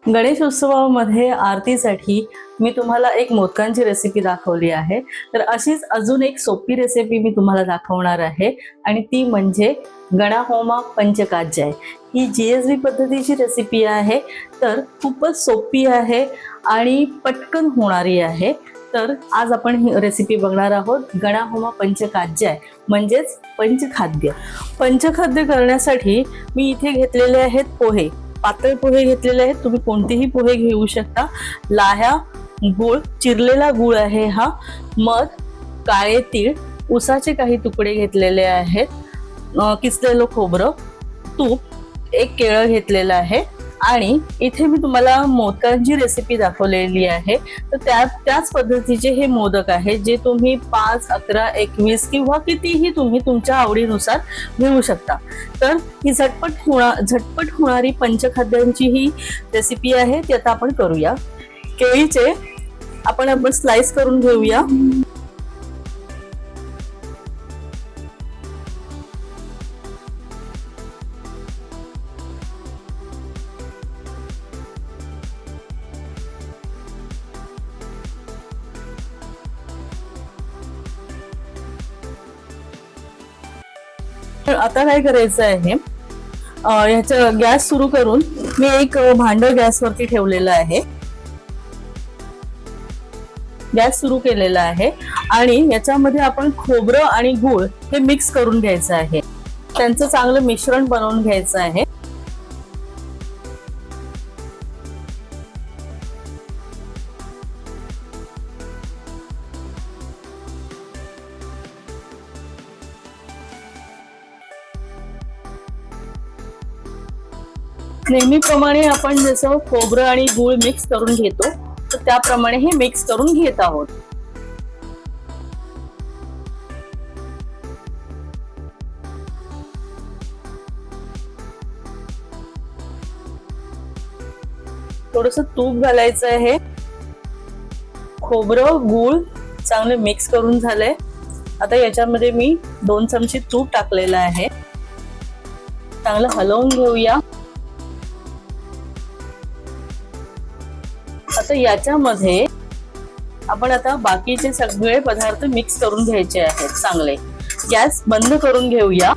गणेशोत्सवामध्ये आरतीसाठी मी तुम्हाला एक मोदकांची रेसिपी दाखवली आहे। तर अशीच अजून एक सोपी रेसिपी मी तुम्हाला दाखवणार आहे आणि ती म्हणजे गणाहोमा पंचकाज्याय। ही जीएसबी पद्धतीची रेसिपी आहे, तर खूपच सोपी आहे आणि पटकन होणारी आहे। तर आज आपण ही रेसिपी बघणार आहोत गणाहोमा पंचकाज्याय म्हणजेच पंचखाद्य। पंचखाद्य करण्यासाठी मी इथे घेतलेले आहेत पोहे, पातळ पोहे घेतलेले आहेत। तुम्ही कोणतेही पोहे घेऊ शकता। लाह्या, गूळ, चिरलेला गूळ आहे हा, मध, काळे तीळ, उसाचे काही तुकडे घेतलेले आहेत, किसलेलं खोबरं, तूप, एक केळं घेतलेलं आहे आणि इथे मी तुम्हाला मोदकांची रेसिपी दाखवलेली आहे। तर त्याच पद्धतीचे हे मोदक आहे, जे तुम्ही 5, 11, 21 किंवा कितीही तुम्ही तुमच्या आवडीनुसार घेऊ शकता। तर ही झटपट होणारी पंचखाद्यांची ही रेसिपी आहे, ती आता आपण करूया। केळीचे आपण स्लाइस करून घेऊया। आता काय करायचं आहे, ह्याचा गॅस सुरू करून मी एक भांड गॅसवरती ठेवलेलं आहे। गॅस सुरू केलेला आहे आणि याच्यामध्ये आपण खोबरं आणि गूळ हे मिक्स करून घ्यायचं आहे। त्यांचं चांगलं मिश्रण बनवून घ्यायचं आहे। नेहमीप्रमाणे आपण जसं खोबरं आणि गूळ मिक्स करून घेतो, तर त्याप्रमाणे हे मिक्स करून घेत आहोत। थोडंसं तूप घालायचं आहे। खोबरं गूळ चांगले मिक्स करून झालंय। आता याच्यामध्ये मी 2 चमचे तूप टाकलेलं आहे। चांगलं हलवून घेऊया। आता याच्यामध्ये आपण आता बाकीचे सगळे पदार्थ मिक्स करून घ्यायचे आहेत। चांगले गॅस बंद करून घेऊया।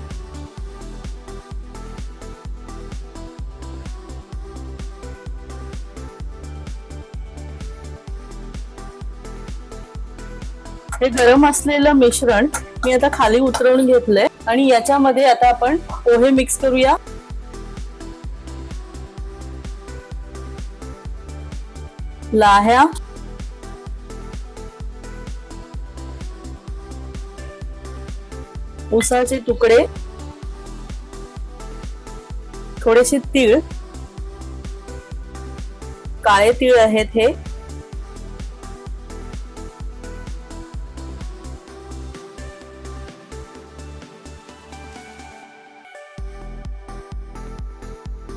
हे गरम असलेलं मिश्रण मी आता खाली उतरवून घेतलंय आणि याच्यामध्ये आता आपण पोहे मिक्स करूया। लाह्या, उसाचे तुकडे, थोडेसे तीळ, काळे तीळ आहेत हे,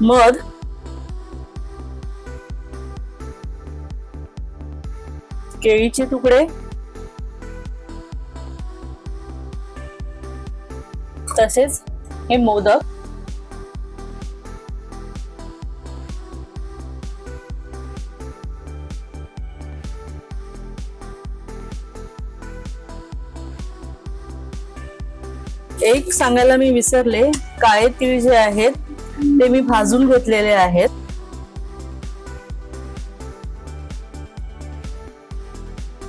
मध, केळीचे तुकडे, तसेच हे मोदक, एक सांगायला मी विसरले, काळे तीळ जे आहेत ते मी भाजून घेतलेले आहेत।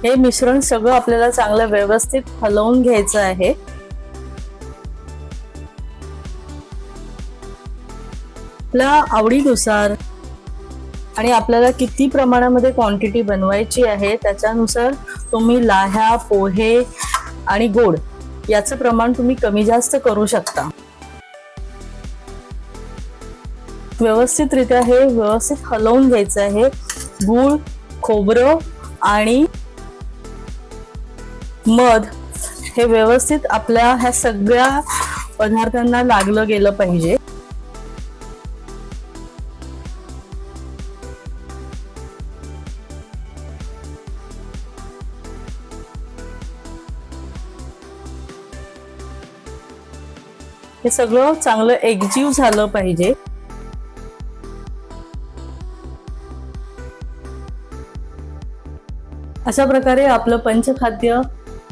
हे मिश्रण सगळं आपल्याला चांगलं व्यवस्थित हलवून घ्यायचं आहे। आपल्या आवडीनुसार आणि आपल्याला किती प्रमाणामध्ये क्वांटिटी बनवायची आहे त्याच्यानुसार तुम्ही लाह्या, पोहे आणि गोड याचं प्रमाण तुम्ही कमी जास्त करू शकता। व्यवस्थितरित्या हे व्यवस्थित हलवून घ्यायचं आहे। गूळ, खोबरं आणि मध हे व्यवस्थित आपल्या ह्या सगळ्या पदार्थांना लागलं गेलं पाहिजे। हे सगळं चांगलं एकजीव झालं पाहिजे। अशा प्रकारे आपलं पंचखाद्य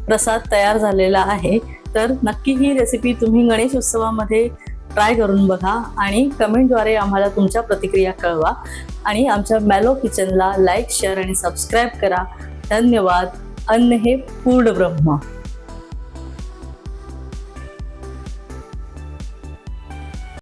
प्रसाद तयार झालेला आहे. तर नक्की ही रेसिपी तुम्ही गणेश उत्सवामध्ये ट्राय करून बघा आणि कमेंटद्वारे आम्हाला तुमच्या प्रतिक्रिया कळवा. आणि आमच्या मॅलो किचनला लाईक, शेअर आणि सबस्क्राईब करा. धन्यवाद. अन्न हे पूर्ण ब्रह्म.